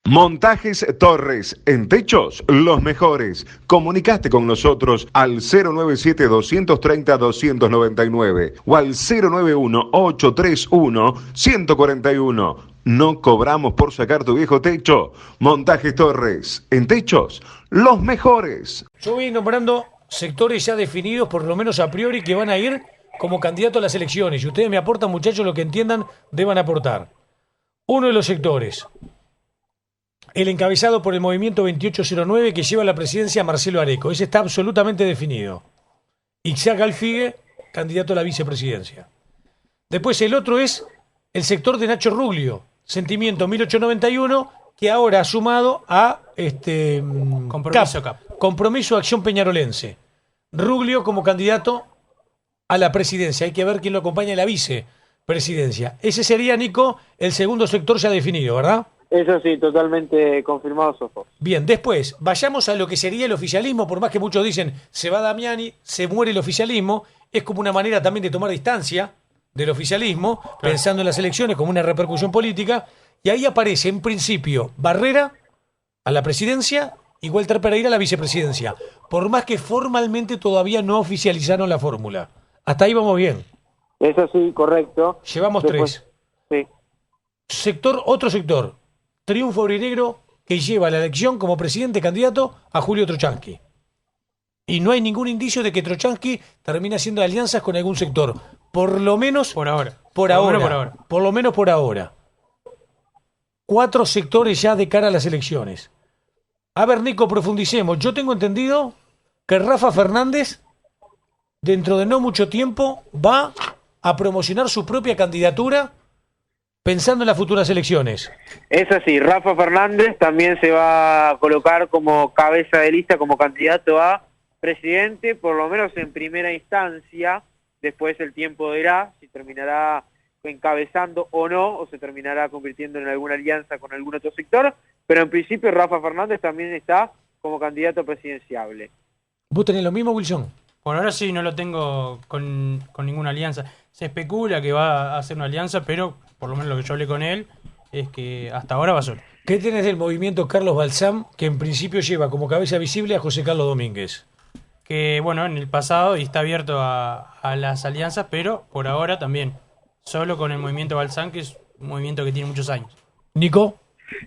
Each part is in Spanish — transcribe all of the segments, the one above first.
Montajes Torres, en techos, los mejores. Comunicate con nosotros al 097-230-299 o al 091-831-141. No cobramos por sacar tu viejo techo. Montajes Torres, en techos, los mejores. Yo voy nombrando sectores ya definidos, por lo menos a priori, que van a ir como candidato a las elecciones. Y ustedes me aportan, muchachos, lo que entiendan, deban aportar. Uno de los sectores, el encabezado por el movimiento 2809 que lleva a la presidencia a Marcelo Areco. Ese está absolutamente definido. Ixac Alfigue, candidato a la vicepresidencia. Después el otro es el sector de Nacho Ruglio, Sentimiento 1891, que ahora ha sumado a Compromiso Acción Peñarolense. Ruglio como candidato a la presidencia. Hay que ver quién lo acompaña en la vicepresidencia. Ese sería, Nico, el segundo sector ya definido, ¿verdad? Eso sí, totalmente confirmado, Sofo. Bien, después, vayamos a lo que sería el oficialismo, por más que muchos dicen, se va Damiani, se muere el oficialismo, es como una manera también de tomar distancia del oficialismo, claro, pensando en las elecciones como una repercusión política, y ahí aparece, en principio, Barrera a la presidencia y Walter Pereira a la vicepresidencia, por más que formalmente todavía no oficializaron la fórmula. Hasta ahí vamos bien. Eso sí, correcto. Llevamos después, tres. Sí. Otro sector. Triunfo aurinegro que lleva a la elección como presidente candidato a Julio Trochansky. Y no hay ningún indicio de que Trochansky termine haciendo alianzas con algún sector. Por lo menos por ahora. Por lo menos por ahora. 4 sectores ya de cara a las elecciones. A ver, Nico, profundicemos. Yo tengo entendido que Rafa Fernández, dentro de no mucho tiempo, va a promocionar su propia candidatura pensando en las futuras elecciones. Es así, Rafa Fernández también se va a colocar como cabeza de lista, como candidato a presidente, por lo menos en primera instancia. Después el tiempo dirá si terminará encabezando o no, o se terminará convirtiendo en alguna alianza con algún otro sector, pero en principio Rafa Fernández también está como candidato presidenciable. ¿Vos tenés lo mismo, Wilson? Por ahora sí, no lo tengo con ninguna alianza. Se especula que va a hacer una alianza, pero por lo menos lo que yo hablé con él es que hasta ahora va solo. ¿Qué tenés del movimiento Carlos Balsam, que en principio lleva como cabeza visible a José Carlos Domínguez? Que bueno, en el pasado y está abierto a las alianzas, pero por ahora también solo con el movimiento Balsam, que es un movimiento que tiene muchos años. ¿Nico?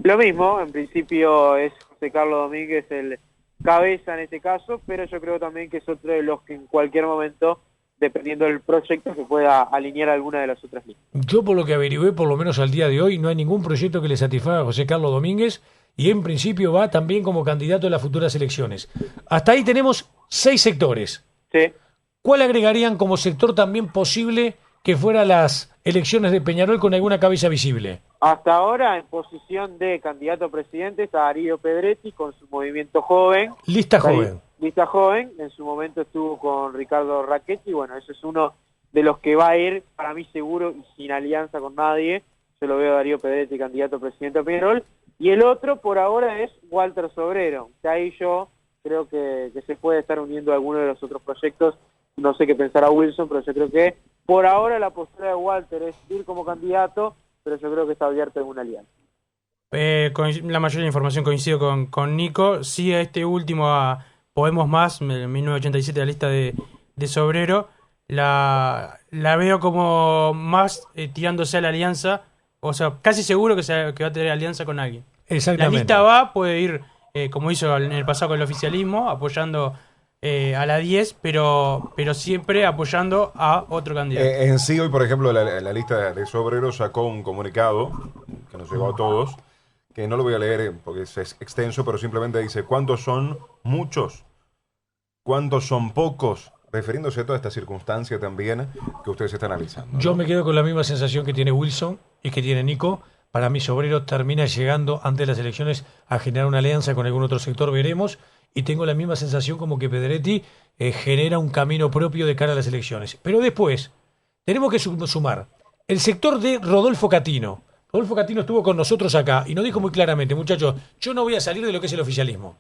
Lo mismo, en principio es José Carlos Domínguez el cabeza en este caso, pero yo creo también que es otro de los que en cualquier momento, dependiendo del proyecto, se pueda alinear a alguna de las otras líneas. Yo por lo que averigüé, por lo menos al día de hoy, no hay ningún proyecto que le satisfaga a José Carlos Domínguez y en principio va también como candidato a las futuras elecciones. Hasta ahí tenemos 6 sectores. Sí. ¿Cuál agregarían como sector también posible que fuera las elecciones de Peñarol con alguna cabeza visible? Hasta ahora, en posición de candidato a presidente, está Darío Pedretti con su movimiento joven. Lista joven. Lista joven, en su momento estuvo con Ricardo Rachetti, bueno, ese es uno de los que va a ir, para mí seguro, y sin alianza con nadie. Yo lo veo a Darío Pedretti, candidato a presidente a Peñarol. Y el otro, por ahora, es Walter Sobrero, que ahí yo creo que se puede estar uniendo a alguno de los otros proyectos. No sé qué pensará Wilson, pero yo creo que por ahora la postura de Walter es ir como candidato, pero yo creo que está abierto en una alianza. La mayoría de la información coincido con Nico. Sí, a este último, a Podemos Más, 1987, la lista de Sobrero, la veo como más tirándose a la alianza, o sea, casi seguro que va a tener alianza con alguien. Exactamente. La lista puede ir, como hizo en el pasado con el oficialismo, apoyando a la 10, pero siempre apoyando a otro candidato. En sí, hoy, por ejemplo, la lista de Sobrero sacó un comunicado que nos llegó a todos, que no lo voy a leer porque es extenso, pero simplemente dice: ¿cuántos son muchos? ¿Cuántos son pocos? Refiriéndose a toda esta circunstancia también que ustedes están analizando, ¿no? Yo me quedo con la misma sensación que tiene Wilson y que tiene Nico. Para mí, Sobrero termina llegando antes de las elecciones a generar una alianza con algún otro sector, veremos. Y tengo la misma sensación como que Pedretti genera un camino propio de cara a las elecciones. Pero después, tenemos que sumar el sector de Rodolfo Catino. Rodolfo Catino estuvo con nosotros acá y nos dijo muy claramente: muchachos, yo no voy a salir de lo que es el oficialismo,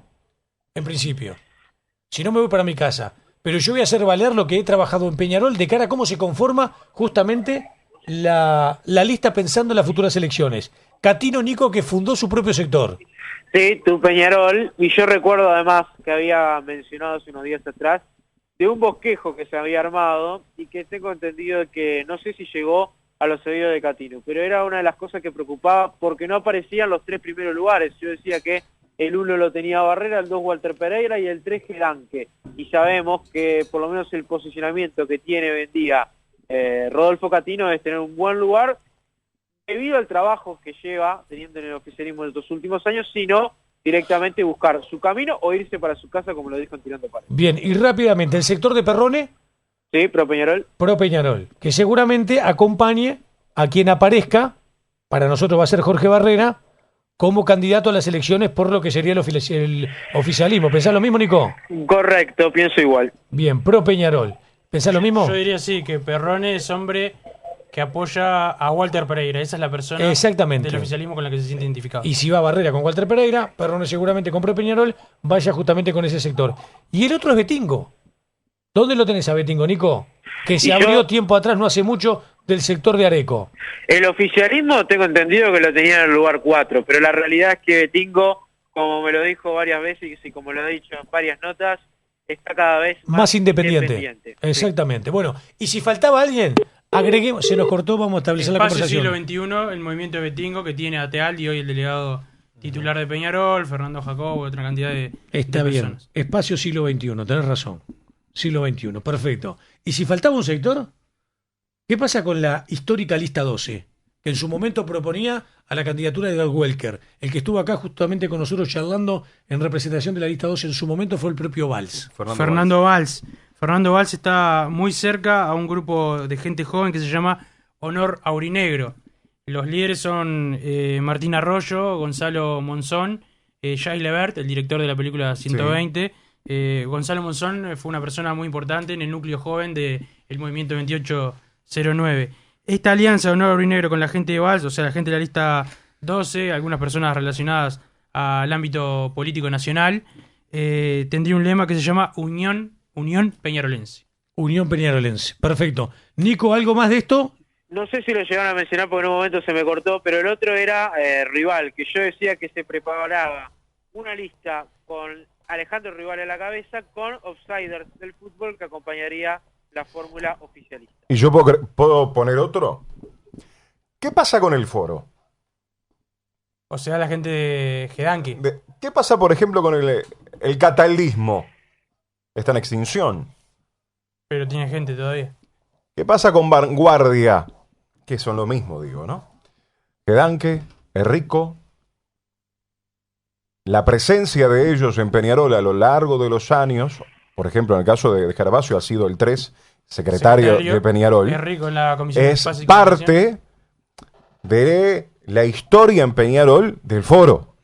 en principio. Si no, me voy para mi casa. Pero yo voy a hacer valer lo que he trabajado en Peñarol de cara a cómo se conforma justamente la lista pensando en las futuras elecciones. Catino, Nico, que fundó su propio sector. Sí, tu Peñarol, y yo recuerdo además que había mencionado hace unos días atrás de un bosquejo que se había armado y que tengo entendido que no sé si llegó a los oídos de Catino, pero era una de las cosas que preocupaba porque no aparecían los 3 primeros lugares. Yo decía que el 1 lo tenía Barrera, el 2 Walter Pereira y el 3 Gedanque. Y sabemos que por lo menos el posicionamiento que tiene hoy en día Rodolfo Catino es tener un buen lugar debido al trabajo que lleva teniendo en el oficialismo en estos últimos años, sino directamente buscar su camino o irse para su casa, como lo dijo en Tirando Pared. Bien, y rápidamente, el sector de Perrone, Sí, pro Peñarol. pro Peñarol, que seguramente acompañe a quien aparezca, para nosotros va a ser Jorge Barrera, como candidato a las elecciones por lo que sería el oficialismo. ¿Pensás lo mismo, Nico? Correcto, pienso igual. Bien, pro Peñarol. ¿Pensás lo mismo? Yo diría sí, que Perrone es hombre que apoya a Walter Pereira. Esa es la persona Exactamente. del oficialismo con la que se siente identificado. Y si va Barrera con Walter Pereira, Perrone seguramente con pro Peñarol, vaya justamente con ese sector. Y el otro es Betingo. ¿Dónde lo tenés a Betingo, Nico? Que se abrió tiempo atrás, no hace mucho, del sector de Areco. El oficialismo tengo entendido que lo tenía en el lugar 4, pero la realidad es que Betingo, como me lo dijo varias veces y como lo he dicho en varias notas, está cada vez más independiente. Exactamente. Sí. Bueno, y si faltaba alguien, agreguemos, se nos cortó, vamos a establecer la conversación. Siglo XXI, el movimiento de Betingo, que tiene a Tealdi, hoy el delegado titular de Peñarol, Fernando Jacobo, otra cantidad de Está de bien, personas. Espacio siglo XXI, tenés razón. Siglo XXI, perfecto. ¿Y si faltaba un sector? ¿Qué pasa con la histórica lista 12? Que en su momento proponía a la candidatura de Gal Welker. El que estuvo acá justamente con nosotros charlando en representación de la lista 12 en su momento fue el propio Valls. Fernando Valls. Fernando Valls está muy cerca a un grupo de gente joven que se llama Honor Aurinegro. Los líderes son Martín Arroyo, Gonzalo Monzón, Jay Levert, el director de la película 120. Sí. Gonzalo Monzón fue una persona muy importante en el núcleo joven del movimiento 2809. Esta alianza de Honor Aurinegro con la gente de Valls, o sea, la gente de la lista 12, algunas personas relacionadas al ámbito político nacional, tendría un lema que se llama Unión Peñarolense. Unión Peñarolense, perfecto. Nico, ¿algo más de esto? No sé si lo llegaron a mencionar porque en un momento se me cortó, pero el otro era Rival, que yo decía que se preparaba una lista con Alejandro Rival a la cabeza, con outsiders del fútbol que acompañaría la fórmula oficialista. ¿Y yo puedo poner otro? ¿Qué pasa con el foro? O sea, la gente de Gedanque. ¿Qué pasa, por ejemplo, con el catalismo? Está en extinción. Pero tiene gente todavía. ¿Qué pasa con Vanguardia? Que son lo mismo, digo, ¿no? Gedanque, Enrico. La presencia de ellos en Peñarol a lo largo de los años, por ejemplo, en el caso de Gervasio ha sido el 3 secretario de Peñarol, Enrico en la comisión es parte de la historia en Peñarol del foro,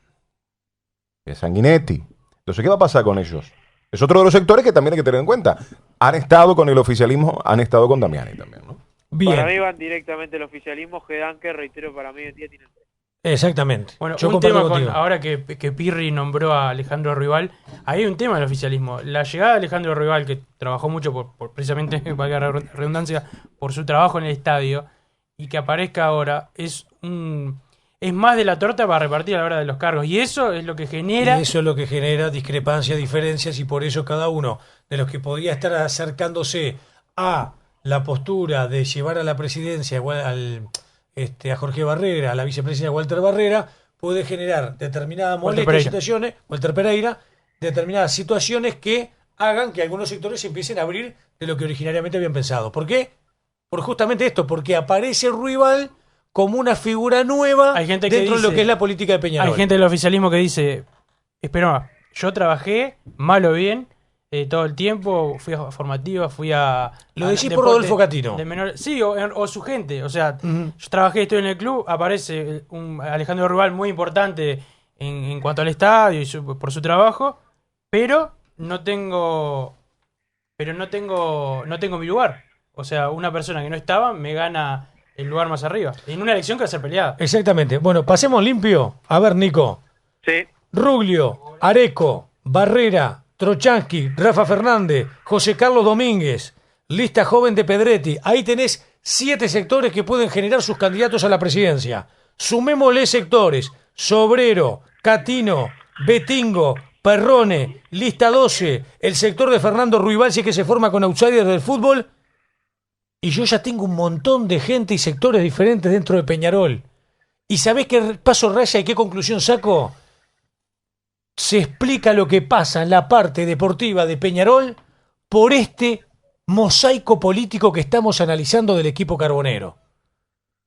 de Sanguinetti. Entonces, ¿qué va a pasar con ellos? Es otro de los sectores que también hay que tener en cuenta. Han estado con el oficialismo, han estado con Damiani también, ¿no? Bien. Para mí van directamente el oficialismo, Gedanque, reitero, para mí hoy en día tienen 3. Exactamente. Bueno, yo un tema ahora que Pirri nombró a Alejandro Rival, ahí hay un tema del oficialismo. La llegada de Alejandro Rival, que trabajó mucho por precisamente, valga la redundancia, por su trabajo en el estadio, y que aparezca ahora, es más de la torta para repartir a la hora de los cargos. Y eso es lo que genera... Y eso es lo que genera discrepancias, diferencias, y por eso cada uno de los que podría estar acercándose a la postura de llevar a la presidencia a Jorge Barrera, a la vicepresidencia Walter Barrera, puede generar determinadas molestias, situaciones, Walter Pereira, determinadas situaciones que hagan que algunos sectores se empiecen a abrir de lo que originariamente habían pensado. ¿Por qué? Por justamente esto, porque aparece Rival como una figura nueva dentro de lo que es la política de Peñarol. Hay gente del oficialismo que dice, espera, yo trabajé, mal o bien, todo el tiempo, fui a formativa, fui a... Lo decís por Rodolfo Catino. Sí, o su gente, o sea, yo trabajé, estoy en el club, aparece un Alejandro Rival muy importante en cuanto al estadio y por su trabajo, pero no tengo mi lugar. O sea, una persona que no estaba me gana el lugar más arriba, en una elección que va a ser peleada. Exactamente. Bueno, pasemos limpio. A ver, Nico. Sí. Ruglio, Areco, Barrera, Trochansky, Rafa Fernández, José Carlos Domínguez, lista joven de Pedretti. Ahí tenés 7 sectores que pueden generar sus candidatos a la presidencia. Sumémosle sectores: Sobrero, Catino, Betingo, Perrone, Lista 12, el sector de Fernando Ruibalsi que se forma con outsiders del fútbol. Y yo ya tengo un montón de gente y sectores diferentes dentro de Peñarol. ¿Y sabés qué paso raya y qué conclusión saco? Se explica lo que pasa en la parte deportiva de Peñarol por este mosaico político que estamos analizando del equipo carbonero.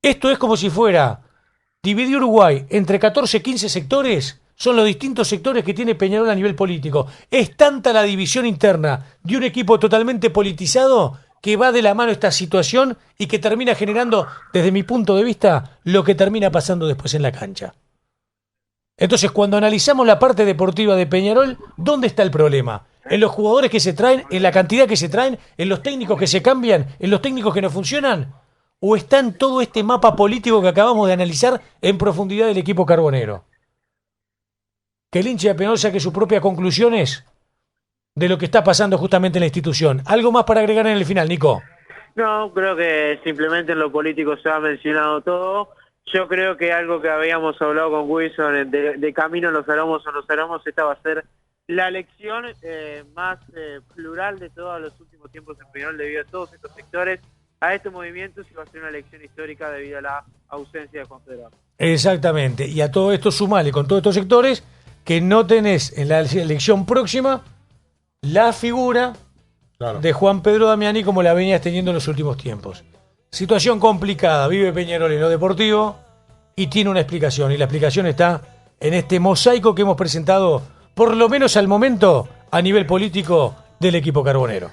Esto es como si fuera dividir Uruguay entre 14, 15 sectores. Son los distintos sectores que tiene Peñarol a nivel político. Es tanta la división interna de un equipo totalmente politizado que va de la mano esta situación y que termina generando, desde mi punto de vista, lo que termina pasando después en la cancha. Entonces, cuando analizamos la parte deportiva de Peñarol, ¿dónde está el problema? ¿En los jugadores que se traen? ¿En la cantidad que se traen? ¿En los técnicos que se cambian? ¿En los técnicos que no funcionan? ¿O está en todo este mapa político que acabamos de analizar en profundidad del equipo carbonero? Que el hincha de Peñarol saque sus propias conclusiones de lo que está pasando justamente en la institución. ¿Algo más para agregar en el final, Nico? No, creo que simplemente en lo político se ha mencionado todo. Yo creo que algo que habíamos hablado con Wilson de camino los aromos o los aromos, esta va a ser la elección más plural de todos los últimos tiempos en Peñarol debido a todos estos sectores, a este movimiento, si va a ser una elección histórica debido a la ausencia de Confederado. Exactamente, y a todo esto sumale con todos estos sectores que no tenés en la elección próxima la figura de Juan Pedro Damiani como la venías teniendo en los últimos tiempos. Situación complicada, vive Peñarol en lo deportivo y tiene una explicación, y la explicación está en este mosaico que hemos presentado, por lo menos al momento, a nivel político del equipo carbonero.